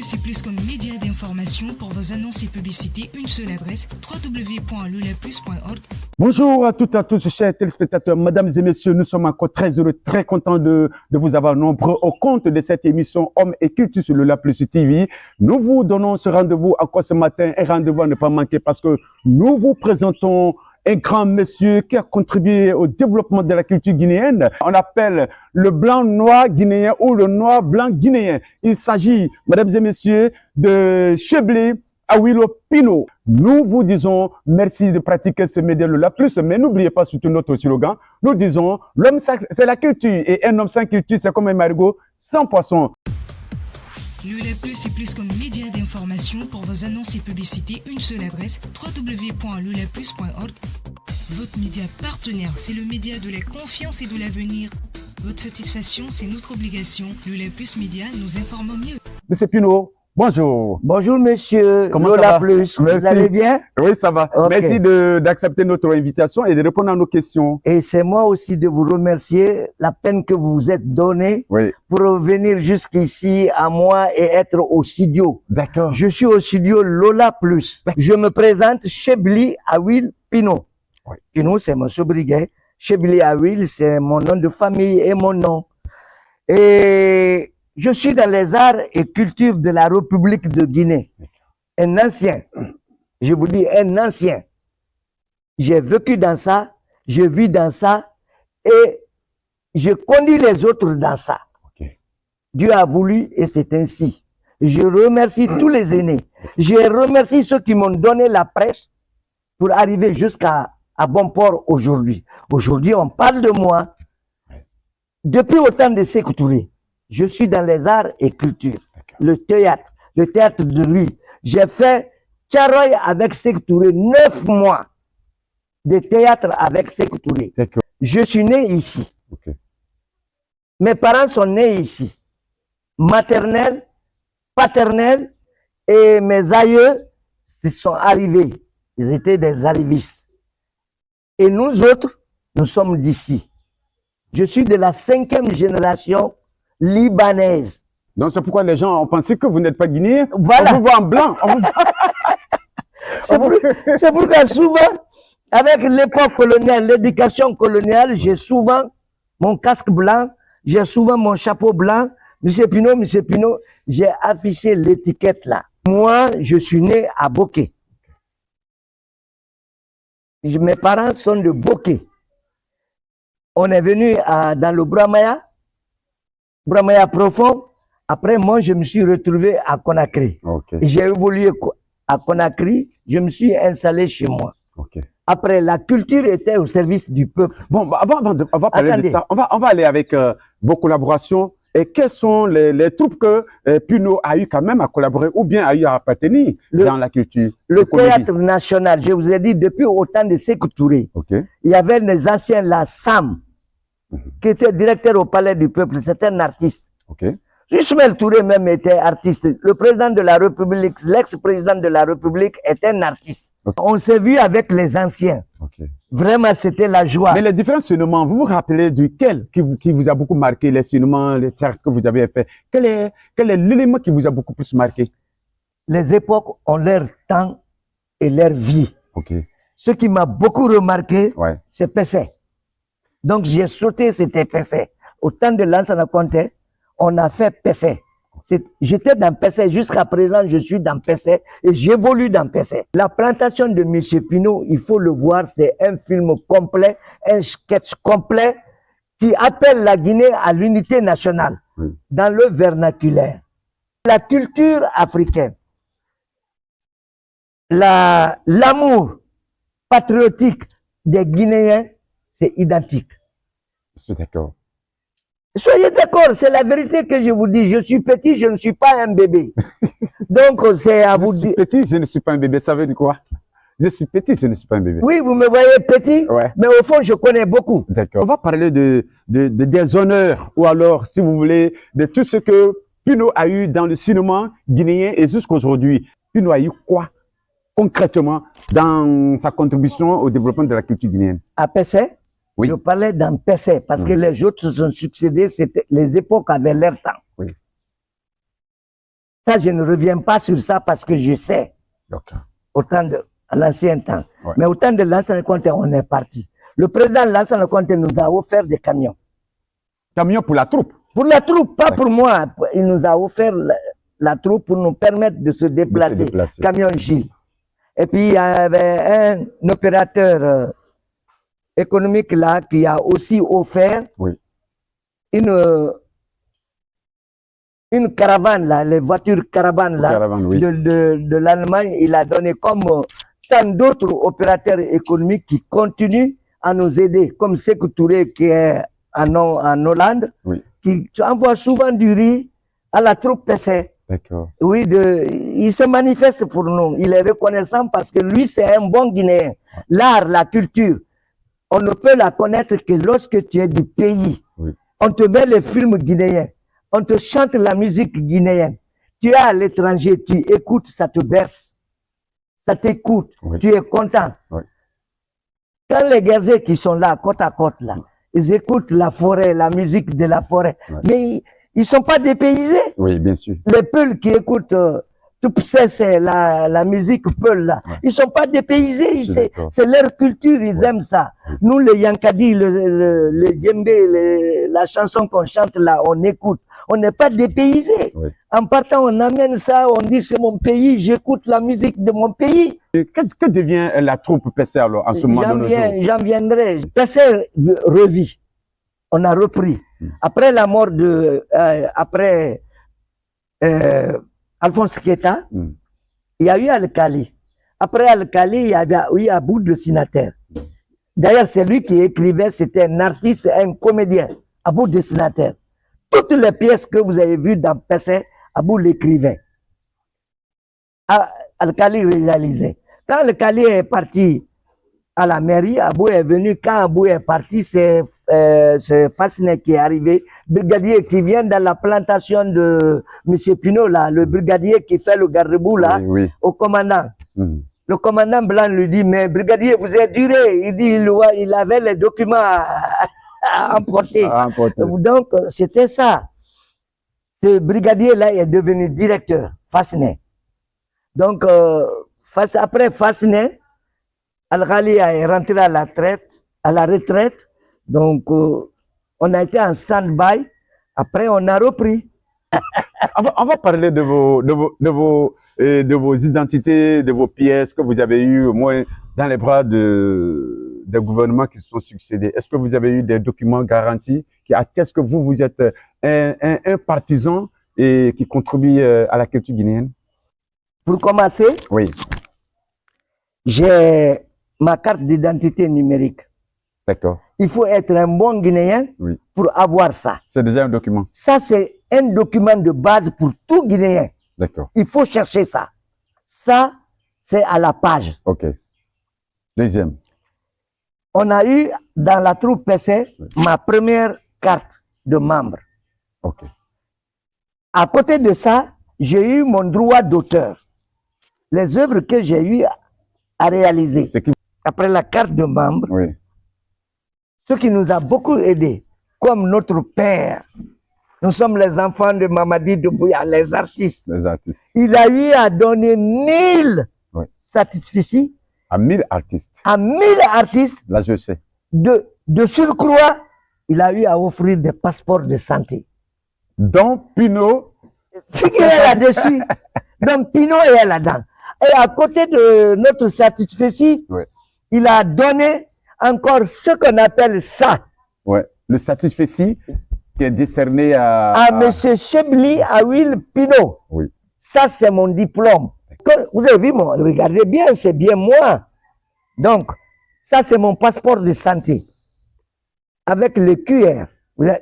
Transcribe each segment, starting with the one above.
Plus, c'est plus qu'un média d'information. Pour vos annonces et publicités, une seule adresse, www.lulaplus.org. Bonjour à toutes et à tous, chers téléspectateurs, mesdames et messieurs, nous sommes encore très heureux, très contents de vous avoir nombreux au compte de cette émission Hommes et Culture sur Lulaplus TV. Nous vous donnons ce rendez-vous encore ce matin, un rendez-vous à ne pas manquer parce que nous vous présentons un grand monsieur qui a contribué au développement de la culture guinéenne. On appelle le blanc-noir guinéen ou le noir-blanc guinéen. Il s'agit, mesdames et messieurs, de Chebli Awilo Pino. Nous vous disons merci de pratiquer ce média Lulaplus, mais n'oubliez pas surtout notre slogan. Nous disons, l'homme c'est la culture et un homme sans culture, c'est comme un marigot sans poisson. Lulaplus, c'est plus qu'un média d'information. Pour vos annonces et publicités, une seule adresse, www.lulaplus.org. Votre média partenaire, c'est le média de la confiance et de l'avenir. Votre satisfaction, c'est notre obligation. Lulaplus Média, nous informons mieux. Monsieur Pino, bonjour. Bonjour monsieur. Comment Lulaplus, ça va? vous allez bien? Oui, ça va. Okay. Merci d'accepter notre invitation et de répondre à nos questions. Et c'est moi aussi de vous remercier la peine que vous vous êtes donnée pour venir jusqu'ici à moi et être au studio. D'accord. Je suis au studio Lulaplus. Je me présente Chebli Awil Pino. Oui. Pino, c'est mon sobriquet. Chebli Awil, c'est mon nom de famille et mon nom. Et je suis dans les arts et cultures de la République de Guinée. Un ancien. Je vous dis un ancien. J'ai vécu dans ça, je vis dans ça et je conduis les autres dans ça. Okay. Dieu a voulu et c'est ainsi. Je remercie tous les aînés. Je remercie ceux qui m'ont donné la presse pour arriver jusqu'à bon port aujourd'hui. Aujourd'hui, on parle de moi. Depuis autant de Sékou Touré, je suis dans les arts et cultures, le théâtre de rue. J'ai fait Tcharoy avec Sékou Touré, 9 mois de théâtre avec Sékou Touré. Je suis né ici. Okay. Mes parents sont nés ici. Maternelle, paternelle et mes aïeux ils sont arrivés. Ils étaient des arrivistes. Et nous autres, nous sommes d'ici. Je suis de la 5e génération libanaise. Donc c'est pourquoi les gens ont pensé que vous n'êtes pas guinéen. Voilà. On vous voit en blanc. C'est pourquoi souvent, avec l'époque coloniale, l'éducation coloniale, j'ai souvent mon casque blanc, j'ai souvent mon chapeau blanc. Monsieur Pino, j'ai affiché l'étiquette là. Moi, je suis né à Boké. Mes parents sont de Boké. On est venu dans le Bramaya profond. Après, moi, je me suis retrouvé à Conakry. Okay. J'ai évolué à Conakry. Je me suis installé chez moi. Okay. Après, la culture était au service du peuple. Bon, bah, avant de parler de ça, on va aller avec vos collaborations. Et quelles sont les troupes que Pino a eu quand même à collaborer ou bien a eu à appartenir dans la culture? Le théâtre national, je vous ai dit, depuis autant de Sékou Touré, okay. Il y avait les anciens, la Sam, qui était directeur au Palais du Peuple, c'était un artiste. Okay. Ismaël Touré même était artiste. Le président de la République, l'ex-président de la République était un artiste. Okay. On s'est vu avec les anciens. Okay. Vraiment, c'était la joie. Mais les différents cinémas, vous vous rappelez duquel qui vous a beaucoup marqué, les cinémas, les théâtres que vous avez fait? Quel est l'élément qui vous a beaucoup plus marqué? Les époques ont leur temps et leur vie. Okay. Ce qui m'a beaucoup remarqué, c'est Pessé. Donc, j'ai sauté, c'était Pessé. Au temps de Lansana Conté, on a fait Pessé. J'étais dans Pessé, jusqu'à présent, je suis dans Pessé et j'évolue dans Pessé. La plantation de M. Pino, il faut le voir, c'est un film complet, un sketch complet qui appelle la Guinée à l'unité nationale dans le vernaculaire. La culture africaine, l'amour patriotique des Guinéens, c'est identique. Je suis d'accord. Soyez d'accord, c'est la vérité que je vous dis. Je suis petit, je ne suis pas un bébé. Donc, c'est à vous dire. Je suis petit, je ne suis pas un bébé. Ça veut dire quoi? Je suis petit, je ne suis pas un bébé. Oui, vous me voyez petit, mais au fond, je connais beaucoup. D'accord. On va parler des honneurs, ou alors, si vous voulez, de tout ce que Pino a eu dans le cinéma guinéen et jusqu'à aujourd'hui. Pino a eu quoi, concrètement, dans sa contribution au développement de la culture guinéenne? À Pessé? Oui. Je parlais d'un PC parce que les autres se sont succédés, les époques avaient leur temps. Oui. Ça, je ne reviens pas sur ça parce que je sais. Ok. Autant de l'ancien temps. Ouais. Mais autant de l'ancien Conte, on est parti. Le président de l'ancien Conte nous a offert des camions. Camion pour la troupe. Pour la troupe, pas pour moi. Il nous a offert la troupe pour nous permettre de se déplacer. Camion Gilles. Et puis, il y avait un opérateur économique là qui a aussi offert une caravane, là, les voitures caravanes là, de l'Allemagne. Il a donné comme tant d'autres opérateurs économiques qui continuent à nous aider, comme Sékou Touré qui est en Hollande, qui envoie souvent du riz à la troupe PC. D'accord. Oui, il se manifeste pour nous. Il est reconnaissant parce que lui, c'est un bon Guinéen. L'art, la culture, on ne peut la connaître que lorsque tu es du pays. On te met les films guinéens. On te chante la musique guinéenne. Tu es à l'étranger, tu écoutes, ça te berce. Ça t'écoute. Tu es content. Quand les Guérzés qui sont là, côte à côte, là, ils écoutent la forêt, la musique de la forêt. Mais ils ne sont pas dépaysés. Oui, bien sûr. Les Peuls qui écoutent c'est la musique Peul, là. Ils ne sont pas dépaysés. C'est leur culture, ils aiment ça. Nous, les Yankadi, le djembé, la chanson qu'on chante là, on écoute. On n'est pas dépaysés. En partant, on amène ça, on dit c'est mon pays, j'écoute la musique de mon pays. Que devient la troupe PC alors en ce moment de nos jours? J'en viendrai. PC revit. On a repris. Après la mort de... Alphonse Keta, il y a eu Al-Khali. Après Al-Khali, il y a eu Abou le Sénateur. D'ailleurs, c'est lui qui écrivait, c'était un artiste, un comédien, Abou le Sénateur. Toutes les pièces que vous avez vues dans PC, Abou l'écrivait. Al-Khali réalisait. Quand Al-Khali est parti à la mairie, Abou est venu. Quand Abou est parti, c'est Fasciné qui est arrivé, brigadier qui vient dans la plantation de M. Pinot, là, le brigadier qui fait le garde-boue là, au commandant. Le commandant blanc lui dit, mais brigadier, vous êtes duré. Il dit, il avait les documents à emporter. Donc, c'était ça. Ce brigadier-là est devenu directeur, Fasciné. Donc, après Fasciné, Al-Khali est rentré à la retraite. Donc, on a été en stand-by. Après, on a repris. On va parler de vos identités, de vos pièces que vous avez eues, au moins dans les bras des gouvernements qui se sont succédés. Est-ce que vous avez eu des documents garantis qui attestent que vous êtes un partisan et qui contribue à la culture guinéenne? Pour commencer, j'ai ma carte d'identité numérique. D'accord. Il faut être un bon Guinéen pour avoir ça. C'est déjà un document. Ça, c'est un document de base pour tout Guinéen. D'accord. Il faut chercher ça. Ça, c'est à la page. OK. Deuxième. On a eu dans la troupe PC ma première carte de membre. OK. À côté de ça, j'ai eu mon droit d'auteur. Les œuvres que j'ai eu à réaliser. Après la carte de membre, ce qui nous a beaucoup aidé, comme notre père, nous sommes les enfants de Mamadi Doumbouya, les artistes. Il a eu à donner 1000 satisfecits. À 1000 artistes. À 1000 artistes. Là, je sais. De surcroît, il a eu à offrir des passeports de santé. Donc, Pinot. Figurez là-dessus. Donc, Pinot est là-dedans. Et à côté de notre satisfecit, il a donné encore ce qu'on appelle ça. Le satisfecit qui est décerné à M. Chebli Awil Pinot. Ça, c'est mon diplôme. Vous avez vu, regardez bien, c'est bien moi. Donc, ça, c'est mon passeport de santé. Avec le QR,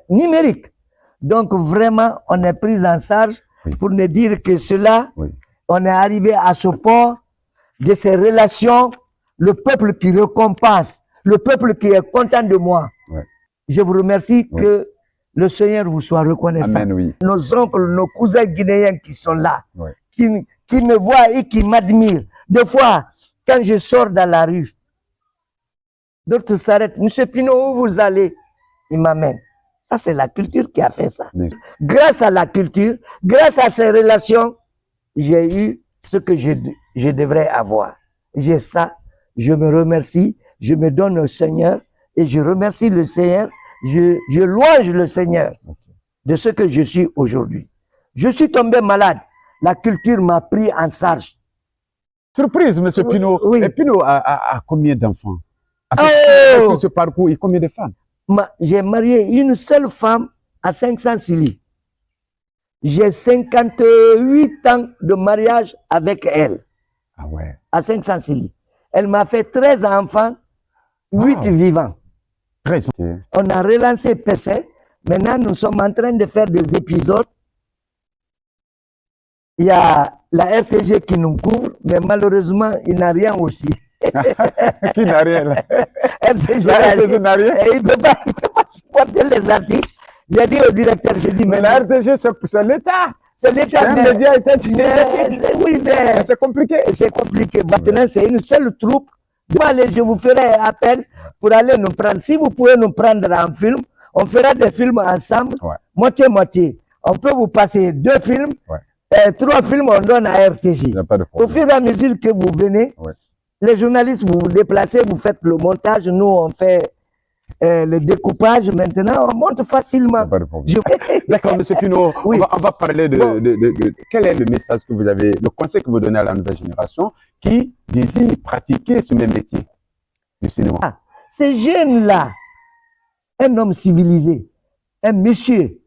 numérique. Donc, vraiment, on est pris en charge pour ne dire que cela, on est arrivé à ce port de ces relations, le peuple qui récompense, le peuple qui est content de moi. Je vous remercie que le Seigneur vous soit reconnaissant. Amen, Nos oncles, nos cousins guinéens qui sont là, qui me voient et qui m'admirent. Des fois, quand je sors dans la rue, d'autres s'arrêtent. Monsieur Pinot, où vous allez? Il m'amène. Ça, c'est la culture qui a fait ça. Grâce à la culture, grâce à ces relations, j'ai eu ce que je devrais avoir. J'ai ça, je me remercie, je me donne au Seigneur et je remercie le Seigneur, je louange le Seigneur de ce que je suis aujourd'hui. Je suis tombé malade, la culture m'a pris en charge. Surprise, M. Pinault. Oui. Et Pinault a combien d'enfants? Après ce parcours, et combien de femmes? J'ai marié une seule femme à 500 Sili. J'ai 58 ans de mariage avec elle. Ah ouais. À 500 Sili. Elle m'a fait 13 enfants, 8 vivants. 13. Okay. On a relancé PC. Maintenant, nous sommes en train de faire des épisodes. Il y a la RTG qui nous couvre, mais malheureusement, il n'a rien aussi. Qui n'a rien là? RTG n'a rien. Et il ne peut pas supporter les artistes. J'ai dit au directeur, j'ai dit, mais la RTG, c'est l'État. C'est l'État. C'est un média étatique. Oui, mais c'est compliqué. C'est compliqué. Maintenant, c'est une seule troupe. Allez, je vous ferai appel pour aller nous prendre. Si vous pouvez nous prendre en film, on fera des films ensemble, moitié-moitié. On peut vous passer 2 films, 3 films, on donne à RTJ. Au fur et à mesure que vous venez, les journalistes, vous vous déplacez, vous faites le montage, nous, on fait le découpage. Maintenant, on monte facilement. D'accord, M. Pinault, on va parler de quel est le message que vous avez, le conseil que vous donnez à la nouvelle génération qui désire pratiquer ce même métier du cinéma. Ces jeunes-là, un homme civilisé, un monsieur,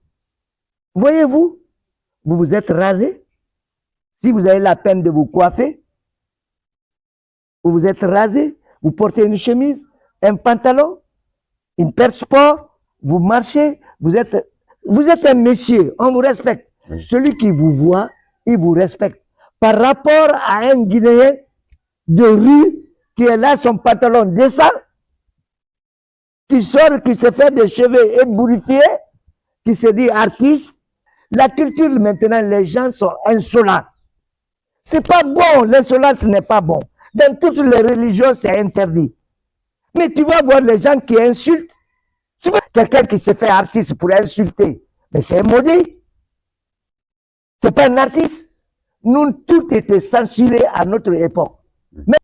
voyez-vous, vous vous êtes rasé. Si vous avez la peine de vous coiffer, vous vous êtes rasé, vous portez une chemise, un pantalon, une paire sport, vous marchez, vous êtes un monsieur, on vous respecte. Oui. Celui qui vous voit, il vous respecte. Par rapport à un Guinéen de rue qui est là, son pantalon descend, qui sort, qui se fait des cheveux ébouriffés, qui se dit artiste. La culture, maintenant, les gens sont insolents. C'est pas bon, l'insolence n'est pas bon. Dans toutes les religions, c'est interdit. Mais tu vas voir les gens qui insultent. Tu vois quelqu'un qui se fait artiste pour insulter. Mais c'est maudit. C'est pas un artiste. Nous, tout était censuré à notre époque. Mais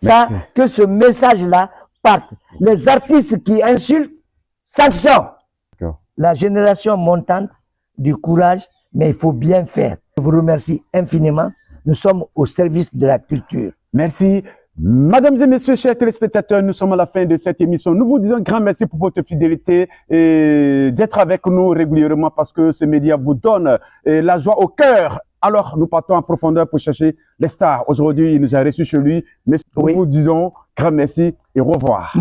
ça, que ce message-là parte. Les artistes qui insultent, sanction. La génération montante, du courage, mais il faut bien faire. Je vous remercie infiniment. Nous sommes au service de la culture. Merci. Mesdames et messieurs, chers téléspectateurs, nous sommes à la fin de cette émission. Nous vous disons un grand merci pour votre fidélité et d'être avec nous régulièrement parce que ce média vous donne la joie au cœur. Alors, nous partons en profondeur pour chercher les stars. Aujourd'hui, il nous a reçus chez lui. Mais nous vous disons grand merci et au revoir.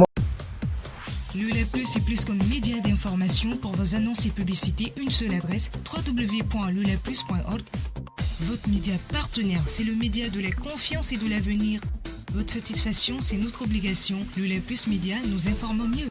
Lula Plus, c'est plus qu'un média d'information. Pour vos annonces et publicités, une seule adresse, www.lulaplus.org. Votre média partenaire, c'est le média de la confiance et de l'avenir. Votre satisfaction, c'est notre obligation. Lula Plus Média nous informe mieux.